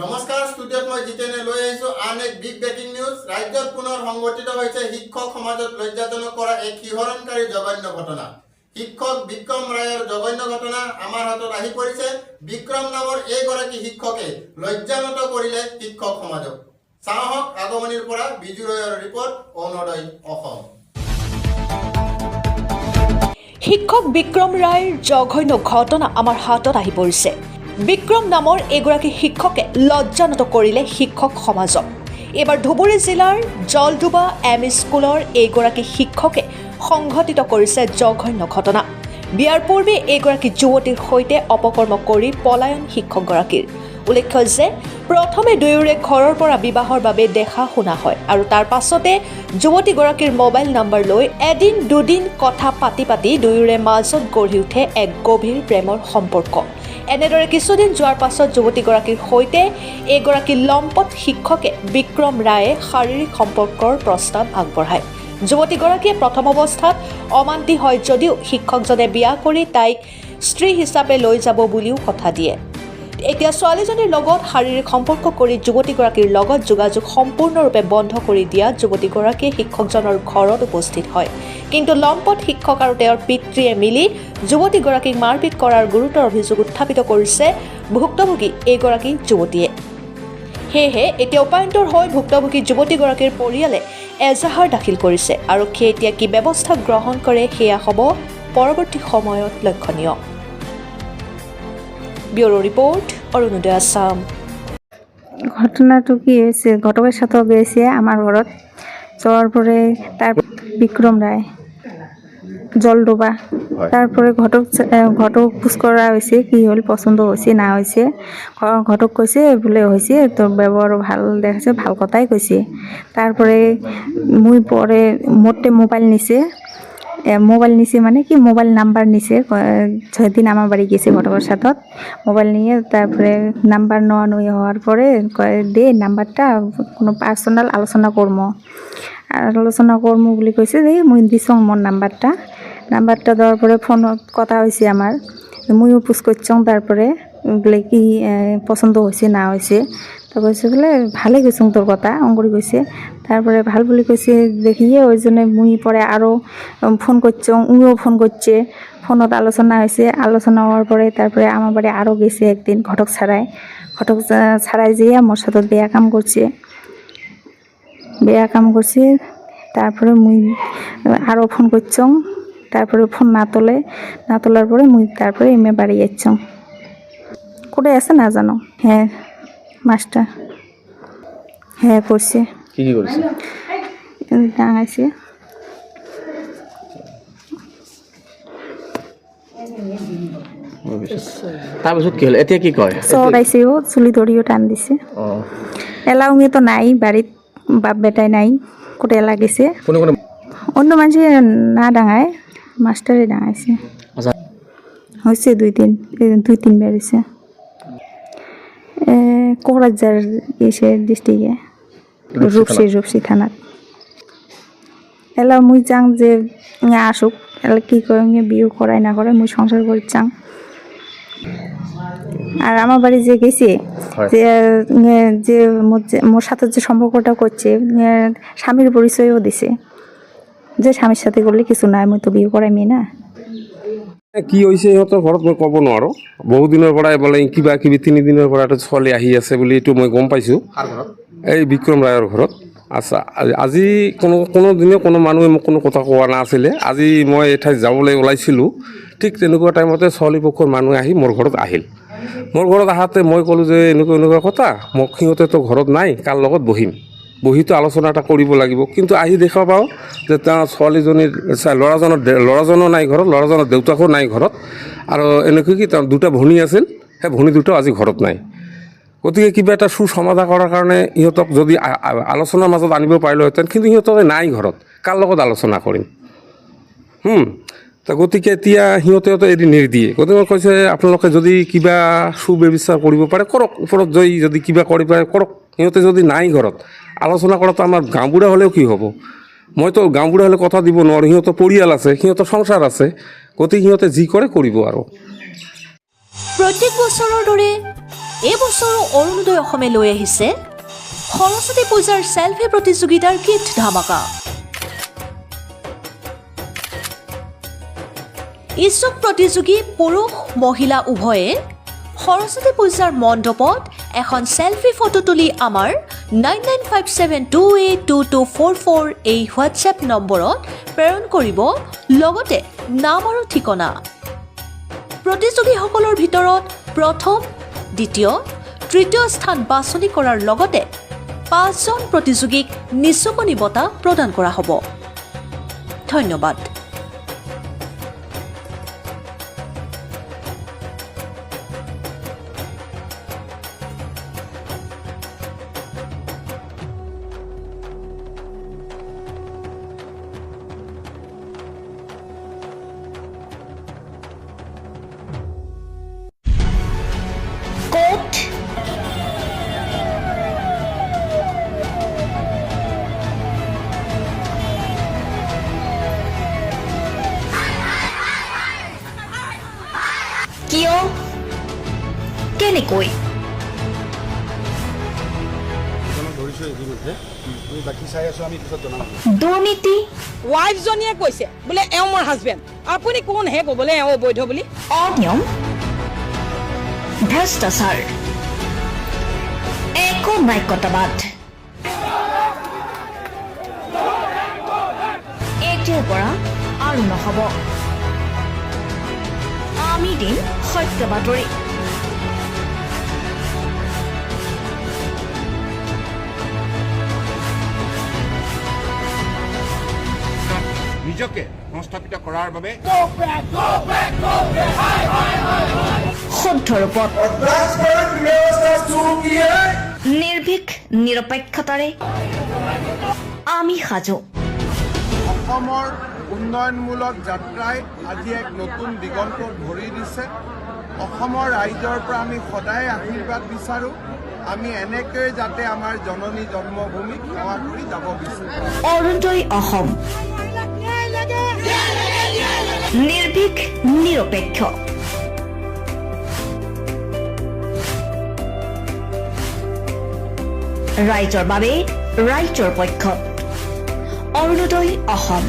নমস্কাৰ ষ্টুডিঅ'ত মই জিতেনে লৈ আহিছোঁ আন এক বিগ ব্ৰেকিং নিউজ। ৰাজ্যত পুনৰ সংঘটিত হৈছে শিক্ষক সমাজত লজ্জাজনক কৰা এক শিহৰণকাৰী জঘন্য ঘটনা। শিক্ষক বিক্ৰম ৰায়ৰ জঘন্য ঘটনা আমাৰ হাতত আহি পৰিছে। বিক্ৰম নামৰ এইগৰাকী শিক্ষকে লজ্জানত কৰিলে শিক্ষক সমাজক। চাহক আগমনিৰ পৰা বিজু ৰয়ৰ ৰিপৰ্ট, অৰুণোদয় অসম। শিক্ষক বিক্ৰম ৰায়ৰ জঘন্য ঘটনা আমাৰ হাতত আহি পৰিছে। বিক্ৰম নামৰ এগৰাকী শিক্ষকে লজ্জানত কৰিলে শিক্ষক সমাজক। এইবাৰ ধুবুৰী জিলাৰ জলডুবা এম ই স্কুলৰ এইগৰাকী শিক্ষকে সংঘটিত কৰিছে জঘন্য ঘটনা। বিয়াৰ পূৰ্বে এইগৰাকী যুৱতীৰ সৈতে অপকৰ্ম কৰি পলায়ন শিক্ষকগৰাকীৰ। উল্লেখ্য যে প্ৰথমে দুয়োৰে ঘৰৰ পৰা বিবাহৰ বাবে দেখা শুনা হয় আৰু তাৰ পাছতে যুৱতীগৰাকীৰ মোবাইল নম্বৰ লৈ এদিন দুদিন কথা পাতি দুয়োৰে মাজত গঢ়ি উঠে এক গভীৰ প্ৰেমৰ সম্পৰ্ক। এনেদৰে কিছুদিন যোৱাৰ পাছত যুৱতীগৰাকীৰ সৈতে এগৰাকী লম্পট শিক্ষকে বিক্ৰম ৰায়ে শাৰীৰিক সম্পৰ্কৰ প্ৰস্তাৱ আগবঢ়ায়। যুৱতীগৰাকীয়ে প্ৰথম অৱস্থাত অমান্তি হয় যদিও শিক্ষকজনে বিয়া কৰি তাইক স্ত্ৰী হিচাপে লৈ যাব বুলিও কথা দিয়ে। এতিয়া ছোৱালীজনীৰ লগত শাৰীৰিক সম্পৰ্ক কৰি যুৱতীগৰাকীৰ লগত যোগাযোগ সম্পূৰ্ণৰূপে বন্ধ কৰি দিয়া যুৱতীগৰাকীয়ে শিক্ষকজনৰ ঘৰত উপস্থিত হয়। কিন্তু লম্পট শিক্ষক আৰু তেওঁৰ পিতৃয়ে মিলি যুৱতীগৰাকীক মাৰপিট কৰাৰ গুৰুতৰ অভিযোগ উত্থাপিত কৰিছে ভুক্তভোগী এইগৰাকী যুৱতীয়ে। সেয়েহে এতিয়া উপায়ন্তৰ হৈ ভুক্তভোগী যুৱতীগৰাকীৰ পৰিয়ালে এজাহাৰ দাখিল কৰিছে। আৰক্ষীয়ে এতিয়া কি ব্যৱস্থা গ্ৰহণ কৰে সেয়া হ'ব পৰৱৰ্তী সময়ত লক্ষণীয়। ব্যুরো রিপোর্ট, অরুণোদয় আসাম। ঘটনাটো কি হয়েছে, ঘটকের সাথে গেছে আমার ঘরত যাওয়ার পরে তার বিক্রম রায় জলডোবা, তারপরে ঘটক পুষ করা হয়েছে কি হল, পছন্দ হয়েছে না হয়েছে। ঘটক কইছে বলে হয়েছে, তোর ব্যবহার ভাল দেখাচ্ছে, ভাল কথাই কইছে। তারপরে মুই পরে মোটে মোবাইল নিছে, মোবাইল নিছে মানে কি মোবাইল নাম্বার নিছে। 6 দিন আমার বাড়ি গেছে ঘটকের সাথে মোবাইল নিয়ে। তারপরে নাম্বার নেওয়া নই হওয়ার পরে কয়ে দে নাম্বারটা, কোনো পার্সোনাল আলোচনা করবো বলে কইছে। দে মুই দিছ মোর নাম্বারটা দেওয়ার পরে ফোনত কথা হয়েছে আমার, মুইও পুষ করছং। তারপরে বলে কি পছন্দ হয়েছে না হয়েছে, তো কইছে বলে ভালে কইছং তোর কথা অঙ্করি কইছে। তারপরে ভাল বলে কইছে দেখিয়ে ওই জন্য মুই পরে আরও ফোন করছং, উইও ফোন করছে। ফোনত আলোচনা হয়েছে, আলোচনা হওয়ার পরে তারপরে আমার বাড়ি আরও গেছে একদিন ঘটক ছাড়াই যেয়ে মোর সাথে বেয়া কাম করছে। তারপরে মুই আরও ফোন করছং, তারপরে ফোন না তোলার পরে মুই তারপরে এমে বাড়ি যাচ্ছং। করে আছে না জানো? হ্যাঁ মাস্টার, হ্যাঁ করছে। কি করছে? ডাঙাইছে। তাৰপিছত কি হ'ল, এতিয়া কি কয়? চৰাইছেও, চুলি ধৰিও টান দিছে। এলাউঙে তো নাই বাড়িত, বাপ বেটাই নাই, কোটে লাগিছে। অন্য মানুষ না ডাঙায়, মাস্টারে ডাঙাইছে। হয়েছে দুই তিনবার হয়েছে। কোকরাঝার এসে ডিস্ট্রিক্টে রূপসী থানাত। এলা মুই চাং যে আসুক, এলা কি করে বিয়ে করাই না করে মুই সংসার করি চাং। আর আমার বাড়ি যে গেছে, যে মোর সাথে যে সম্পর্কটা করছে, স্বামীর পরিচয়ও দিছে যে স্বামীর সাথে করলে কিছু নাই, মই তো বিয়ে করাইমি না। কি হৈছে সিহঁতৰ ঘৰত মই ক'ব নোৱাৰোঁ। বহুদিনৰ পৰাই বোলে কিবা কিবি 3 দিনৰ পৰা এটা ছোৱালী আহি আছে বুলি এইটো মই গম পাইছোঁ, এই বিক্ৰম ৰায়ৰ ঘৰত। আচ্ছা, আজি কোনো দিনে কোনো মানুহে মোক কোনো কথা কোৱা নাছিলে। আজি মই এঠাইত যাবলৈ ওলাইছিলোঁ, ঠিক তেনেকুৱা টাইমতে ছোৱালী পক্ষৰ মানুহে আহি মোৰ ঘৰত আহিল। মোৰ ঘৰত আহাতে মই ক'লোঁ যে এনেকুৱা কথা, মোক সিহঁতেতো ঘৰত নাই, কাৰ লগত বহিতো আলোচনা এটা কৰিব লাগিব। কিন্তু আহি দেখা পাওঁ যে তেওঁ ছোৱালীজনীৰ ল'ৰাজনো নাই ঘৰত, ল'ৰাজনৰ দেউতাকো নাই ঘৰত। আৰু এনেকৈ কি তেওঁ 2টা ভনী আছিল, সেই ভনী 2টাও আজি ঘৰত নাই। গতিকে কিবা এটা সুসমাধান কৰাৰ কাৰণে ইহঁতক যদি আলোচনাৰ মাজত আনিব পাৰিলোহেঁতেন, কিন্তু সিহঁতকে নাই ঘৰত, কাৰ লগত আলোচনা কৰিম? গতিকে এতিয়া সিহঁতেতো এৰি নিদিয়ে। গতিকে কৈছে আপোনালোকে যদি কিবা সুব্যৱস্থা কৰিব পাৰে কৰক, ওপৰত যদি কিবা কৰিব পাৰে কৰক। সিহঁতে যদি নাই ঘৰত, আলোচনা কৰাটো আমাৰ গাঁওবুঢ়া হ'লেও কি হ'ব? মইতো গাঁওবুঢ়া হ'লে কথা দিব নোৱাৰোঁ। সিহঁতৰ পৰিয়াল আছে, সিহঁতৰ সংসাৰ আছে। গতিকে সিহঁতে যি কৰে কৰিব আৰু। প্ৰত্যেক বছৰৰ দৰে এইবছৰো অৰুণোদয় অসমে লৈ আহিছে সৰস্বতী পূজাৰ চেলফি প্ৰতিযোগিতাৰ গীত ধামাকা। ইচ্ছুক প্ৰতিযোগী পুৰুষ মহিলা উভয়ে সৰস্বতী পূজাৰ মণ্ডপত এখন চেলফি ফটো তুলি আমাৰ 9957282244 এই হোৱাটছএপ নম্বৰত প্ৰেৰণ কৰিব, লগতে নাম আৰু ঠিকনা। প্ৰতিযোগীসকলৰ ভিতৰত প্ৰথম, দ্বিতীয়, তৃতীয় স্থান বাছনি কৰাৰ লগতে 5জন প্ৰতিযোগীক নিচুকনি বঁটা প্ৰদান কৰা হ'ব। ধন্যবাদ। কোট কিয় কেনেকৈ দুৰ্নীতি ৱাইফজনীয়ে কৈছে বোলে এওঁ মোৰ হাজবেণ্ড, আপুনি কোন হে ক'বলৈ এওঁ অবৈধ বুলি? অনিয়ম ভ্ৰষ্টাচাৰ একো নায়কতাবাদ এতিয়াৰ পৰা আৰু নহ'ব। আমি দিম সত্য বাতৰি। নিজকে সংস্থাপিত কৰাৰ বাবে শুদ্ধ ৰূপত নিৰ্ভীক নিৰপেক্ষতাৰে আমি সাজু। অসমৰ উন্নয়নমূলক যাত্ৰাই আজি এক নতুন দিগন্ত ভৰি দিছে। অসমৰ ৰাইজৰ পৰা আমি সদায় আশীৰ্বাদ বিচাৰোঁ। আমি এনেকৈ যাতে আমাৰ জননী জন্মভূমিক সেৱা কৰি যাব বিচাৰোঁ। অৰুণোদয় অসম নিৰ্ভীক নিৰপেক্ষ। ৰাইজৰ বাবে ৰাইজৰ পক্ষত অৰুণোদয় অসম।